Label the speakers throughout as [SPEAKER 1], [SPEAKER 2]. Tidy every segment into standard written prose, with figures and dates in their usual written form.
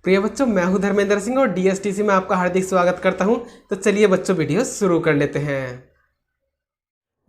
[SPEAKER 1] प्रिय बच्चों, मैं हूं धर्मेंद्र सिंह और डीएसटीसी में आपका हार्दिक स्वागत करता हूं। तो चलिए बच्चों, वीडियो शुरू कर लेते हैं।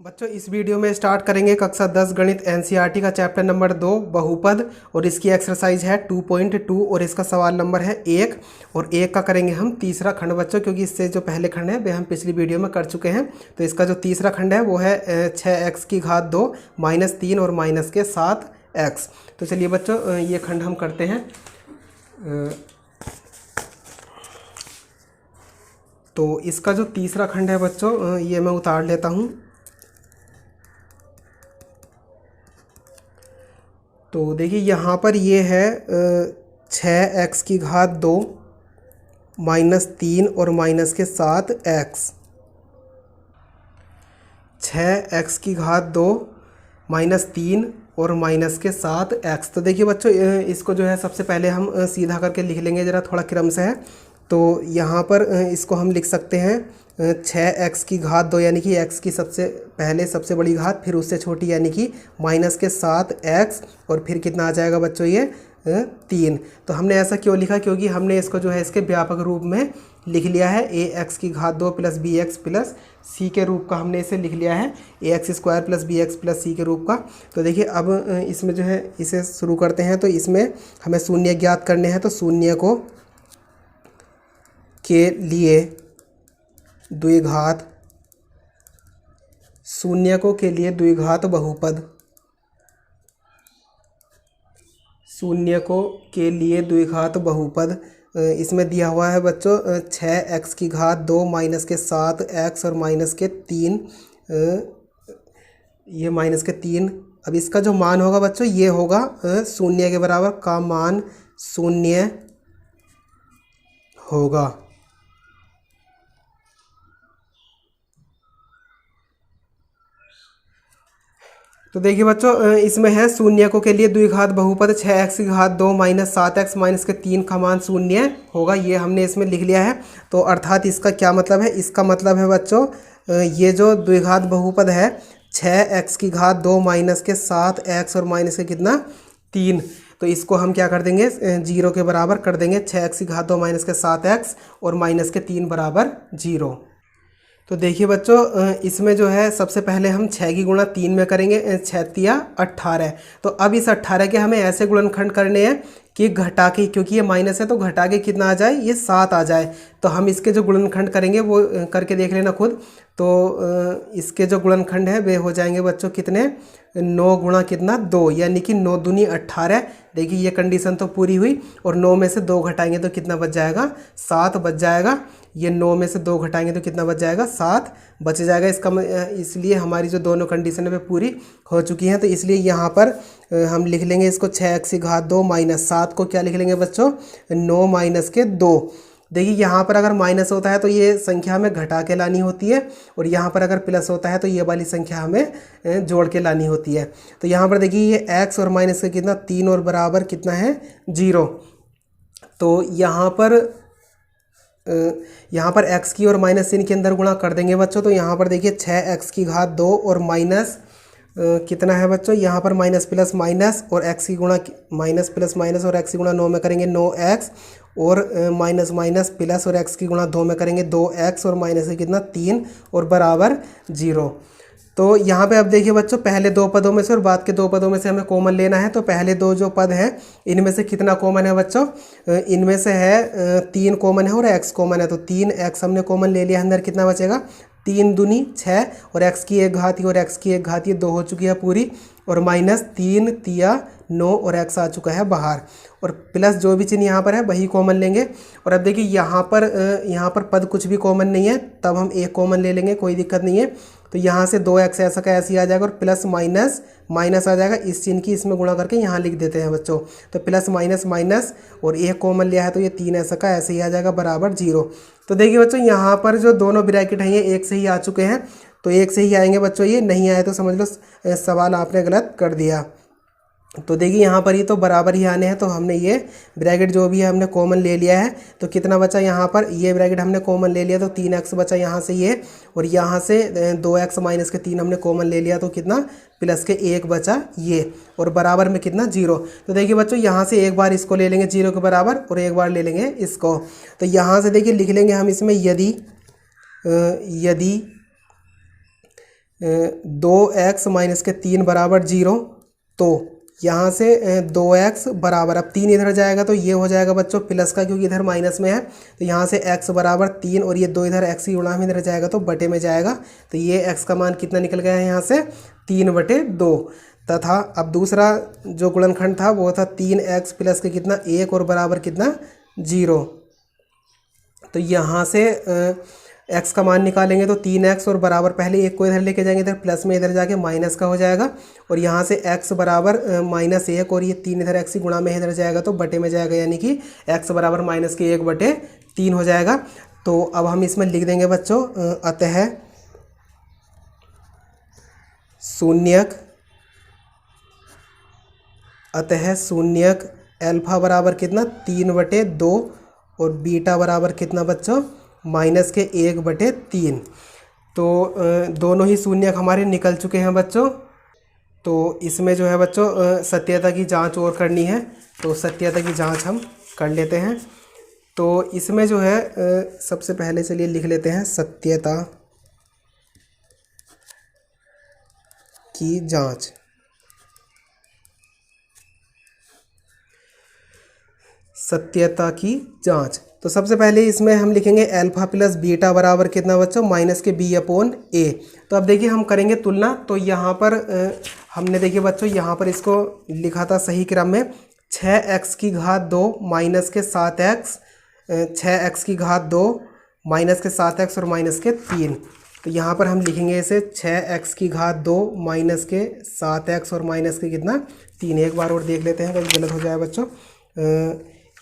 [SPEAKER 1] बच्चों, इस वीडियो में स्टार्ट करेंगे कक्षा 10 गणित एनसीईआरटी का चैप्टर नंबर 2 बहुपद, और इसकी एक्सरसाइज है 2.2 और इसका सवाल नंबर है 1 और 1 का करेंगे हम तीसरा खंड बच्चों, क्योंकि इससे जो पहले खंड है वे हम पिछली वीडियो में कर चुके हैं। तो इसका जो तीसरा खंड है वो है 6x की घात 2 -3 और माइनस के 7x। तो चलिए बच्चों, ये खंड हम करते हैं। तो इसका जो तीसरा खंड है बच्चों, ये मैं उतार लेता हूँ। तो देखिए यहाँ पर ये है 6x की घात 2 -3 और माइनस के 7x। 6x की घात 2 -3 और माइनस के 7x। तो देखिए बच्चों, इसको जो है सबसे पहले हम सीधा करके लिख लेंगे, ज़रा थोड़ा क्रम से है। तो यहाँ पर इसको हम लिख सकते हैं 6x की घात 2 यानी कि x की सबसे बड़ी घात, फिर उससे छोटी यानी कि माइनस के 7x, और फिर कितना आ जाएगा बच्चों ये 3। तो हमने ऐसा क्यों लिखा, क्योंकि हमने इसको जो है इसके व्यापक रूप में लिख लिया है। ax की घात 2 + bx + c के रूप का हमने इसे लिख लिया है, ax² + bx + c के रूप का। तो देखिए अब इसमें जो है इसे शुरू करते हैं। तो इसमें हमें शून्य ज्ञात करने हैं। तो शून्य को के लिए द्विघात, शून्य को के लिए द्विघात बहुपद, शून्य को के लिए द्विघात बहुपद इसमें दिया हुआ है बच्चों 6x की घात 2 माइनस के 7x और माइनस के 3, ये माइनस के 3। अब इसका जो मान होगा बच्चों ये होगा शून्य के बराबर का मान शून्य होगा। तो देखिए बच्चों, इसमें है शून्य को के लिए द्विघात बहुपद 6x की घात 2 - 7x माइनस के 3 का मान शून्य होगा, ये हमने इसमें लिख लिया है। तो अर्थात इसका क्या मतलब है, इसका मतलब है बच्चों ये जो द्विघात बहुपद है 6x की घात 2 माइनस के 7x और माइनस के कितना 3, तो इसको हम क्या कर देंगे 0 के बराबर कर देंगे। 6x की घात 2 माइनस के 7x और माइनस के 3 बराबर 0। तो देखिए बच्चों, इसमें जो है सबसे पहले हम 6 की गुणा 3 में करेंगे, 6 तिया 18। तो अब इस 18 के हमें ऐसे गुणनखंड करने हैं कि घटा के, क्योंकि ये माइनस है तो घटा के कितना आ जाए, ये 7 आ जाए। तो हम इसके जो गुणनखंड करेंगे वो करके देख लेना खुद। तो इसके जो गुणनखंड है वे हो जाएंगे बच्चों कितने, 9 गुणा कितना 2 यानी कि 9 दूनी 18। देखिए ये कंडीशन तो पूरी हुई, और 9 में से 2 घटाएंगे तो कितना बच जाएगा, 7 बच जाएगा। ये 9 में से 2 घटाएंगे तो कितना बच जाएगा, 7 बच जाएगा। इसलिए हमारी जो दोनों कंडीशन है वे पूरी हो चुकी हैं। तो इसलिए यहाँ पर हम लिख लेंगे इसको 6x की घात 2 माइनस 7 को क्या लिख लेंगे बच्चों 9 माइनस के 2। देखिए यहाँ पर अगर माइनस होता है तो ये संख्या हमें घटा के लानी होती है, और यहाँ पर अगर प्लस होता है तो ये वाली संख्या हमें जोड़ के लानी होती है। तो यहाँ पर देखिए ये x और माइनस का कितना 3 और बराबर कितना है 0। तो यहाँ पर x की और माइनस चिन्ह के अंदर गुणा कर देंगे बच्चों। तो यहाँ पर देखिए 6x की घात 2 और माइनस कितना है बच्चों, यहाँ पर माइनस प्लस माइनस और x की गुणा माइनस प्लस माइनस और x की गुणा 9 में करेंगे 9x, और माइनस माइनस प्लस और x की गुणा 2 में करेंगे 2x, और माइनस से कितना 3 और बराबर 0। तो यहाँ पे अब देखिए बच्चों, पहले 2 पदों में से और बाद के 2 पदों में से हमें कॉमन लेना है। तो पहले 2 जो पद हैं इनमें से कितना कॉमन है बच्चों, इनमें से है 3 कॉमन है और x कॉमन है। तो 3x हमने कॉमन ले लिया, अंदर कितना बचेगा 3 दूनी 6, और x की 1 घात और x की 1 घात 2 हो चुकी है पूरी, और माइनस 3 तिया 9 और x आ चुका है बाहर, और प्लस जो भी चिन्ह यहाँ पर है वही कॉमन लेंगे। और अब देखिए यहाँ पर पद कुछ भी कॉमन नहीं है, तब हम एक कॉमन ले लेंगे, कोई दिक्कत नहीं है। तो यहाँ से 2x ऐसा का ऐसे ही आ जाएगा, और प्लस माइनस माइनस आ जाएगा, इस चिन्ह की इसमें गुणा करके यहाँ लिख देते हैं बच्चों। तो प्लस माइनस माइनस, और एक कॉमन लिया है तो ये 3 ऐसा का ऐसे ही आ जाएगा बराबर 0। तो देखिए बच्चों, यहाँ पर जो दोनों ब्रैकेट हैं ये एक से ही आ चुके हैं, तो एक से ही आएंगे बच्चों। ये नहीं आए तो समझ लो सवाल आपने गलत कर दिया। तो देखिए यहाँ पर ही तो बराबर ही आने हैं, तो हमने ये ब्रैकेट जो भी है हमने कॉमन ले लिया है। तो कितना बचा यहाँ पर, ये ब्रैकेट हमने कॉमन ले लिया तो 3x बचा यहाँ से ये, और यहाँ से 2x माइनस के 3 हमने कॉमन ले लिया तो कितना प्लस के 1 बचा ये, और बराबर में कितना 0। तो देखिए बच्चों यहाँ से एक बार इसको ले लेंगे 0 के बराबर और एक बार ले लेंगे इसको। तो यहाँ से देखिए लिख लेंगे हम इसमें यदि 2x माइनस के 3 बराबर 0, तो यहाँ से 2x बराबर, अब 3 इधर जाएगा तो ये हो जाएगा बच्चों प्लस का, क्योंकि इधर माइनस में है। तो यहाँ से x बराबर 3 और ये 2 इधर x की गुणा में इधर जाएगा तो बटे में जाएगा। तो ये x का मान कितना निकल गया है यहाँ से 3/2। तथा अब दूसरा जो गुणनखंड था वो था 3x प्लस के कितना 1 और बराबर कितना 0। तो यहाँ से x का मान निकालेंगे तो 3x और बराबर, पहले 1 को इधर लेके जाएंगे, इधर प्लस में इधर जाके माइनस का हो जाएगा, और यहाँ से x बराबर -1 और ये 3 इधर x की गुणा में इधर जाएगा तो बटे में जाएगा, यानी कि x बराबर -1/3 हो जाएगा। तो अब हम इसमें लिख देंगे बच्चों अतः शून्यक अल्फा बराबर कितना 3/2 और बीटा बराबर कितना बच्चों -1/3। तो दोनों ही शून्यक हमारे निकल चुके हैं बच्चों। तो इसमें जो है बच्चों सत्यता की जांच और करनी है, तो सत्यता की जांच हम कर लेते हैं। तो इसमें जो है सबसे पहले चलिए लिख लेते हैं सत्यता की जांच। सत्यता की जांच, तो सबसे पहले इसमें हम लिखेंगे अल्फा प्लस बीटा बराबर कितना बच्चों -b/a। तो अब देखिए हम करेंगे तुलना। तो यहाँ पर हमने देखिए बच्चों यहाँ पर इसको लिखा था सही क्रम में 6x की घात 2 माइनस के 7x, 6x की घात 2 माइनस के 7x और माइनस के 3। तो यहाँ पर हम लिखेंगे इसे 6x की घात 2 माइनस के 7x और माइनस के कितना 3। एक बार और देख लेते हैं कभी गलत हो जाए बच्चों।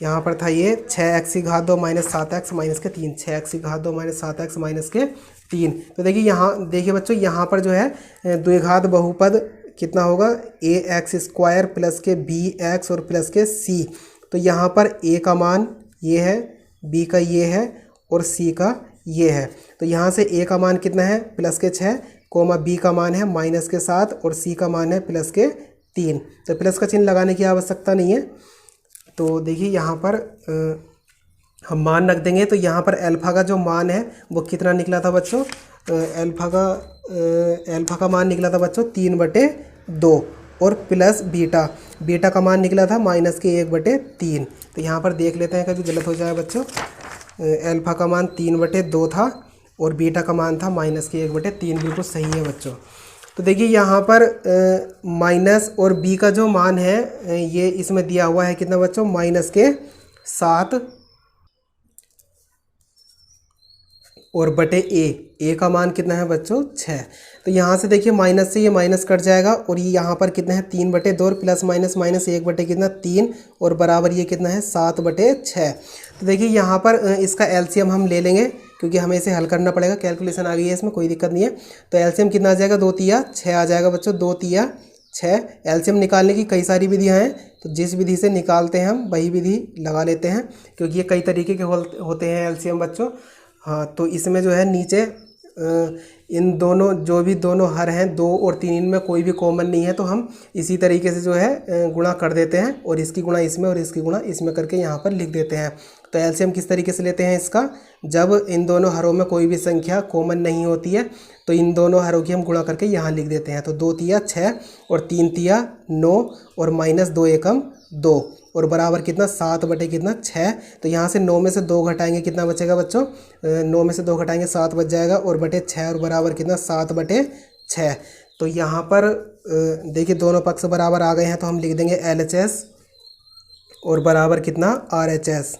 [SPEAKER 1] यहाँ पर था ये 6x की घात 2 माइनस 7x माइनस के 3, 6x की घात 2 माइनस 7x माइनस के 3। तो देखिए यहाँ देखिए बच्चों यहाँ पर जो है द्विघात बहुपद कितना होगा ax² प्लस के bx और प्लस के c। तो यहाँ पर a का मान ये है, b का ये है और c का ये है। तो यहाँ से a का मान कितना है प्लस के 6, b का मान है माइनस के 7 और c का मान है प्लस के 3। तो प्लस का चिन्ह लगाने की आवश्यकता नहीं है। तो देखिए यहाँ पर हम मान रख देंगे। तो यहाँ पर अल्फ़ा का जो मान है वो कितना निकला था बच्चों, अल्फ़ा का मान निकला था बच्चों 3/2 और प्लस बीटा का मान निकला था -1/3। तो यहाँ पर देख लेते हैं कभी गलत हो जाए बच्चों। अल्फ़ा का मान 3/2 था और बीटा का मान था -1/3, बिल्कुल सही है बच्चों। तो देखिए यहाँ पर माइनस और b का जो मान है ये इसमें दिया हुआ है कितना बच्चों -7 और बटे a का मान कितना है बच्चों 6। तो यहाँ से देखिए माइनस से ये माइनस कट जाएगा और ये यहाँ पर कितना है 3/2 और प्लस माइनस -1 बटे कितना 3 और बराबर ये कितना है 7/6। तो देखिए यहाँ पर इसका एलसीएम हम ले लेंगे क्योंकि हमें इसे हल करना पड़ेगा। कैलकुलेशन आ गई है इसमें, कोई दिक्कत नहीं है। तो एलसीएम कितना आ जाएगा 2 तिया 6 आ जाएगा बच्चों, 2 तिया 6। एलसीएम निकालने की कई सारी विधियां हैं, तो जिस विधि से निकालते हैं हम वही विधि लगा लेते हैं क्योंकि ये कई तरीके के होते हैं एलसीएम बच्चों। हाँ, तो इसमें जो है नीचे इन दोनों जो भी दोनों हर हैं 2 और 3, इनमें कोई भी कॉमन नहीं है, तो हम इसी तरीके से जो है गुणा कर देते हैं और इसकी गुणा इसमें और इसकी गुणा इसमें करके यहाँ पर लिख देते हैं। तो एलसीएम किस तरीके से लेते हैं इसका, जब इन दोनों हरों में कोई भी संख्या कॉमन नहीं होती है तो इन दोनों हरों की हम गुणा करके यहाँ लिख देते हैं। तो 2 तिया 6 और 3 तिया 9 और -2 एकम 2 और बराबर कितना 7 बटे कितना 6। तो यहाँ से 9 में से 2 घटाएंगे कितना बचेगा बच्चों, 9 में से 2 घटाएंगे 7 बच जाएगा और बटे 6 और बराबर कितना 7/6। तो यहाँ पर देखिए दोनों पक्ष बराबर आ गए हैं तो हम लिख देंगे LHS और बराबर कितना RHS।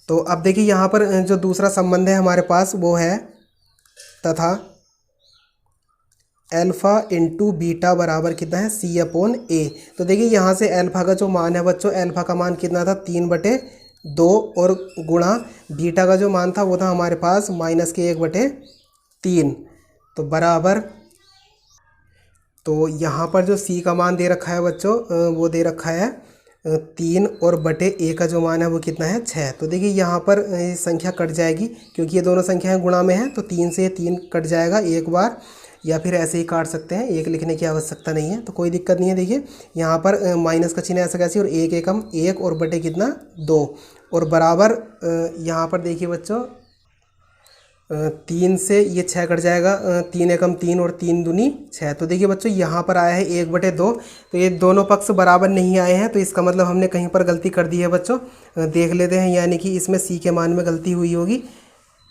[SPEAKER 1] तो अब देखिए यहाँ पर जो दूसरा संबंध है हमारे पास वो है तथा अल्फ़ा इंटू बीटा बराबर कितना है C/A। तो देखिए यहाँ से अल्फ़ा का जो मान है बच्चों, अल्फ़ा का मान कितना था 3/2 और गुणा बीटा का जो मान था वो था हमारे पास -1/3। तो बराबर तो यहाँ पर जो सी का मान दे रखा है बच्चों वो दे रखा है 3 और बटे ए का जो मान है वो कितना है 6। तो देखिए यहाँ पर संख्या कट जाएगी क्योंकि ये दोनों संख्याएं गुणा में हैं, तो 3 से 3 कट जाएगा एक बार, या फिर ऐसे ही काट सकते हैं, एक लिखने की आवश्यकता नहीं है, तो कोई दिक्कत नहीं है। देखिए यहाँ पर माइनस का चिन्ह ऐसा कैसे, और एक एकम 1 और बटे कितना 2 और बराबर यहाँ पर देखिए बच्चों 3 से ये 6 कट जाएगा, 3 एकम 3 और 3 दूनी 6। तो देखिए बच्चों यहाँ पर आया है 1/2, तो ये दोनों पक्ष बराबर नहीं आए हैं, तो इसका मतलब हमने कहीं पर गलती कर दी है बच्चों। देख लेते हैं, यानी कि इसमें सी के मान में गलती हुई होगी।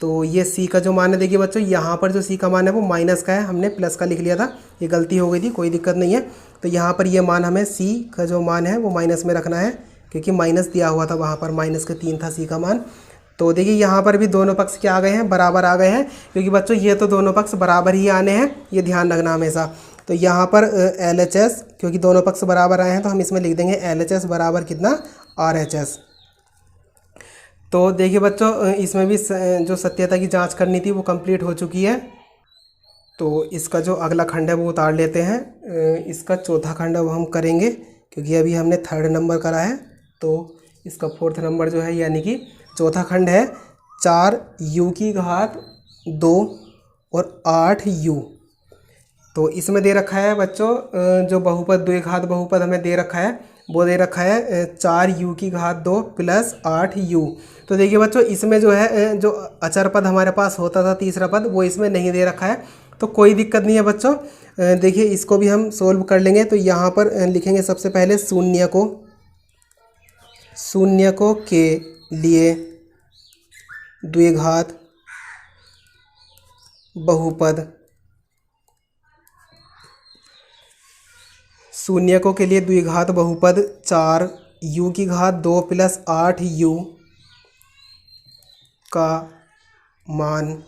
[SPEAKER 1] तो ये सी का जो मान है देखिए बच्चों, यहाँ पर जो सी का मान है वो माइनस का है, हमने प्लस का लिख लिया था, ये गलती हो गई थी, कोई दिक्कत नहीं है। तो यहाँ पर ये मान हमें सी का जो मान है वो माइनस में रखना है, क्योंकि माइनस दिया हुआ था वहाँ पर, माइनस के 3 था सी का मान। तो देखिए यहाँ पर भी दोनों पक्ष क्या आ गए हैं, बराबर आ गए हैं, क्योंकि बच्चों ये तो दोनों पक्ष बराबर ही आने हैं, ये ध्यान रखना हमेशा। तो यहाँ पर LHS, क्योंकि दोनों पक्ष बराबर आए हैं तो हम इसमें लिख देंगे LHS बराबर कितना RHS। तो देखिए बच्चों इसमें भी जो सत्यता की जांच करनी थी वो कंप्लीट हो चुकी है। तो इसका जो अगला खंड है वो उतार लेते हैं, इसका चौथा खंड अब हम करेंगे, क्योंकि अभी हमने 3rd नंबर करा है, तो इसका 4th नंबर जो है, यानी कि चौथा खंड है 4u की घात 2 और 8u। तो इसमें दे रखा है बच्चों जो बहुपद द्विघात बहुपद हमें दे रखा है वो दे रखा है 4u की घात 2 प्लस 8u। तो देखिए बच्चों इसमें जो है जो अचर पद हमारे पास होता था तीसरा पद, वो इसमें नहीं दे रखा है, तो कोई दिक्कत नहीं है बच्चों। देखिए इसको भी हम सोल्व कर लेंगे। तो यहाँ पर लिखेंगे सबसे पहले शून्य को के लिए द्विघात बहुपद, शून्यकों के लिए द्विघात बहुपद 4u की घात 2 प्लस 8u का मान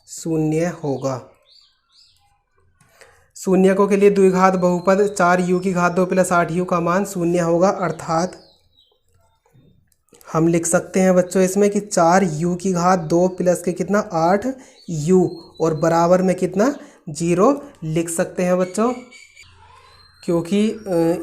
[SPEAKER 1] 0 होगा। शून्यकों के लिए द्विघात बहुपद 4u की घात 2 प्लस 8u का मान 0 होगा, अर्थात हम लिख सकते हैं बच्चों इसमें कि 4u की घात 2 प्लस के कितना 8u और बराबर में कितना 0 लिख सकते हैं बच्चों, क्योंकि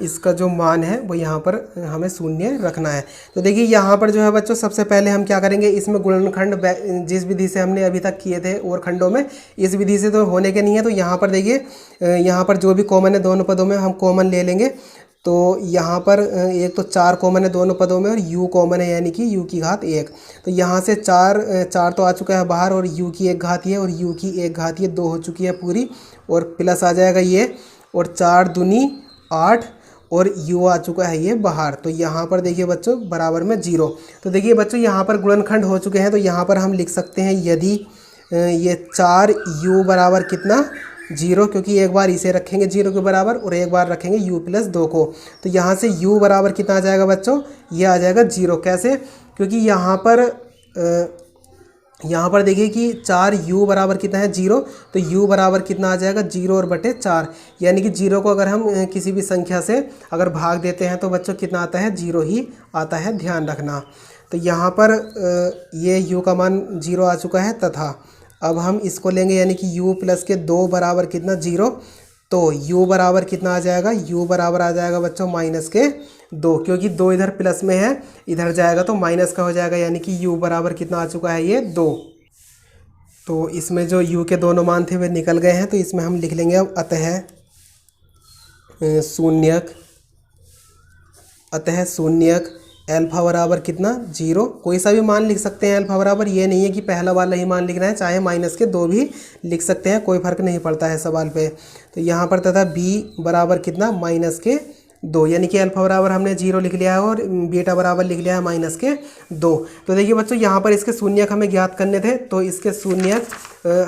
[SPEAKER 1] इसका जो मान है वो यहाँ पर हमें 0 रखना है। तो देखिए यहाँ पर जो है बच्चों सबसे पहले हम क्या करेंगे, इसमें गुणनखंड जिस विधि से हमने अभी तक किए थे और खंडों में, इस विधि से तो होने के नहीं है। तो यहाँ पर देखिए यहाँ पर जो भी कॉमन है दोनों पदों में हम कॉमन ले लेंगे। तो यहाँ पर एक तो 4 कॉमन है दोनों पदों में और u कॉमन है, यानी कि u की घात 1। तो यहाँ से 4 तो आ चुका है बाहर और u की 1 घात है और u की 1 घात 2 हो चुकी है पूरी, और प्लस आ जाएगा ये, और 4 दूनी 8 और u आ चुका है ये बाहर। तो यहाँ पर देखिए बच्चों बराबर में 0। तो देखिए बच्चों यहाँ पर गुणनखंड हो चुके हैं, तो यहाँ पर हम लिख सकते हैं यदि ये 4u बराबर कितना 0, क्योंकि एक बार इसे रखेंगे 0 के बराबर और एक बार रखेंगे u प्लस 2 को, तो यहाँ से u बराबर कितना आ जाएगा बच्चों, ये आ जाएगा 0। कैसे, क्योंकि यहाँ पर देखिए कि 4u बराबर कितना है 0, तो u बराबर कितना आ जाएगा 0 और बटे 4, यानी कि 0 को अगर हम किसी भी संख्या से अगर भाग देते हैं तो बच्चों कितना आता है 0 ही आता है, ध्यान रखना। तो यहाँ पर ये u का मान 0 आ चुका है, तथा अब हम इसको लेंगे यानी कि u प्लस के 2 बराबर कितना 0, तो u बराबर कितना आ जाएगा, u बराबर आ जाएगा बच्चों माइनस के 2, क्योंकि 2 इधर प्लस में है, इधर जाएगा तो माइनस का हो जाएगा, यानी कि u बराबर कितना आ चुका है ये 2। तो इसमें जो u के दोनों मान थे वे निकल गए हैं, तो इसमें हम लिख लेंगे अब अतः शून्यक अल्फा बराबर कितना 0। कोई सा भी मान लिख सकते हैं अल्फा बराबर, ये नहीं है कि पहला वाला ही मान लिखना है, चाहे माइनस के 2 भी लिख सकते हैं, कोई फर्क नहीं पड़ता है सवाल पे। तो यहाँ पर तथा b बराबर कितना माइनस के 2, यानी कि अल्फा बराबर हमने 0 लिख लिया है और बीटा बराबर लिख लिया है माइनस के 2। तो देखिए बच्चों यहाँ पर इसके शून्यक हमें ज्ञात करने थे, तो इसके शून्यक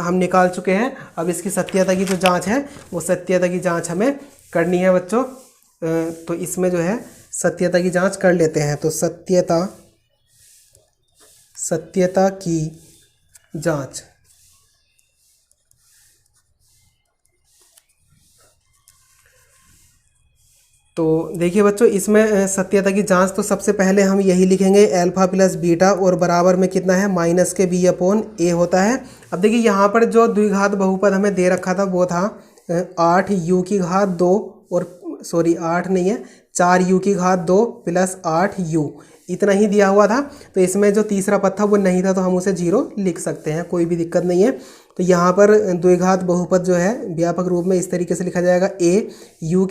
[SPEAKER 1] हम निकाल चुके हैं। अब इसकी सत्यता की जो जाँच है वो सत्यता की जाँच हमें करनी है बच्चों। तो इसमें जो है सत्यता की जांच कर लेते हैं। तो सत्यता की जांच, तो देखिए बच्चों, इसमें सत्यता की जांच तो सबसे पहले हम यही लिखेंगे, अल्फा प्लस बीटा और बराबर में कितना है माइनस के बी अपॉन ए होता है। अब देखिए यहाँ पर जो द्विघात बहुपद हमें दे रखा था वो था 8 यू की घात 2 और 8 नहीं है 4 यू की घात 2 प्लस 8 यू, इतना ही दिया हुआ था। तो इसमें जो तीसरा पद था वो नहीं था, तो हम उसे 0 लिख सकते हैं, कोई भी दिक्कत नहीं है। तो यहाँ पर द्विघात बहुपद जो है व्यापक रूप में इस तरीके से लिखा जाएगा, ए यू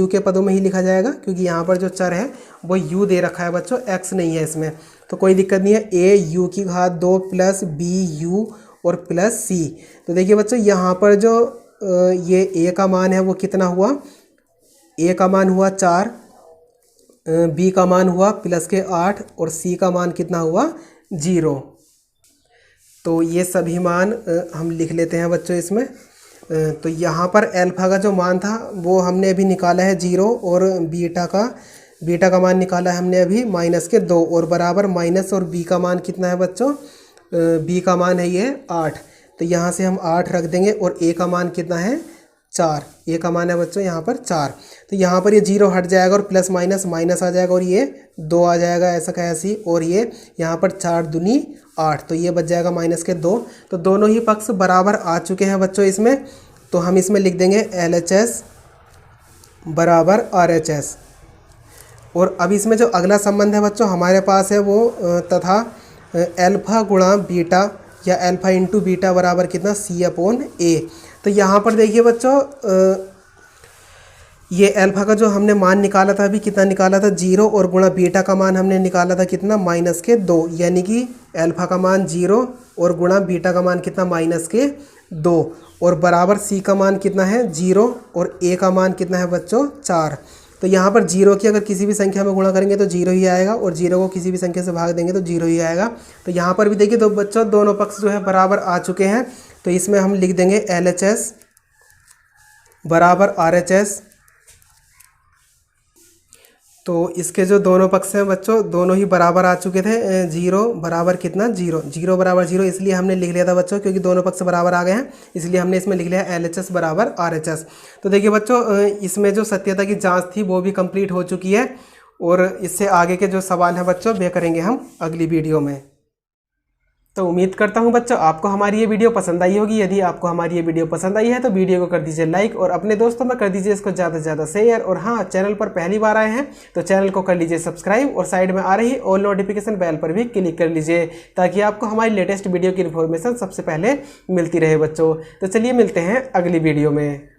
[SPEAKER 1] के पदों में ही लिखा जाएगा, क्योंकि यहाँ पर जो चर है वो यू दे रखा है बच्चों, एक्स नहीं है इसमें, तो कोई दिक्कत नहीं है। ए यू की घात 2 प्लस बी यू और प्लस सी। तो देखिए बच्चों, यहाँ पर जो ये ए का मान है वो कितना हुआ, ए का मान हुआ 4, बी का मान हुआ प्लस के 8 और सी का मान कितना हुआ 0। तो ये सभी मान हम लिख लेते हैं बच्चों इसमें। तो यहाँ पर अल्फा का जो मान था वो हमने अभी निकाला है 0 और बीटा का मान निकाला है हमने अभी माइनस के 2 और बराबर माइनस, और बी का मान कितना है बच्चों, बी का मान है ये 8, तो यहाँ से हम 8 रख देंगे और ए का मान कितना है 4, ए का मान है बच्चों यहाँ पर 4। तो यहाँ पर ये 0 हट जाएगा और प्लस माइनस माइनस आ जाएगा और ये 2 आ जाएगा, ऐसा का ऐसी, और ये यहाँ पर 4 दूनी 8, तो ये बच जाएगा माइनस के 2। तो दोनों ही पक्ष बराबर आ चुके हैं बच्चों इसमें, तो हम इसमें लिख देंगे LHS बराबर RHS। और अब इसमें जो अगला संबंध है बच्चों हमारे पास है वो तथा अल्फा गुणा बीटा या अल्फा इंटू बीटा बराबर कितना C अपॉन A। तो यहाँ पर देखिए बच्चों, ये अल्फा का जो हमने मान निकाला था अभी, कितना निकाला था 0, और गुणा बीटा का मान हमने निकाला था कितना माइनस के 2, यानी कि अल्फा का मान 0 और गुणा बीटा का मान कितना माइनस के 2, और बराबर सी का मान कितना है 0 और ए का मान कितना है बच्चों 4। तो यहाँ पर 0 की अगर किसी भी संख्या में गुणा करेंगे तो 0 ही आएगा, और 0 को किसी भी संख्या से भाग देंगे तो 0 ही आएगा। तो यहाँ पर भी देखिए, तो बच्चों दोनों पक्ष जो है बराबर आ चुके हैं, तो इसमें हम लिख देंगे LHS बराबर RHS। तो इसके जो दोनों पक्ष हैं बच्चों दोनों ही बराबर आ चुके थे, 0 बराबर कितना 0, 0 बराबर 0, इसलिए हमने लिख लिया था बच्चों, क्योंकि दोनों पक्ष बराबर आ गए हैं इसलिए हमने इसमें लिख लिया LHS बराबर RHS। तो देखिए बच्चों, इसमें जो सत्यता की जांच थी वो भी कंप्लीट हो चुकी है, और इससे आगे के जो सवाल हैं बच्चों वे करेंगे हम अगली वीडियो में। तो उम्मीद करता हूं बच्चों आपको हमारी ये वीडियो पसंद आई होगी। यदि आपको हमारी ये वीडियो पसंद आई है तो वीडियो को कर दीजिए लाइक, और अपने दोस्तों में कर दीजिए इसको ज़्यादा से ज़्यादा शेयर। और हाँ, चैनल पर पहली बार आए हैं तो चैनल को कर लीजिए सब्सक्राइब, और साइड में आ रही ऑल नोटिफिकेशन बेल पर भी क्लिक कर लीजिए, ताकि आपको हमारी लेटेस्ट वीडियो की इन्फॉर्मेशन सबसे पहले मिलती रहे बच्चों। तो चलिए मिलते हैं अगली वीडियो में।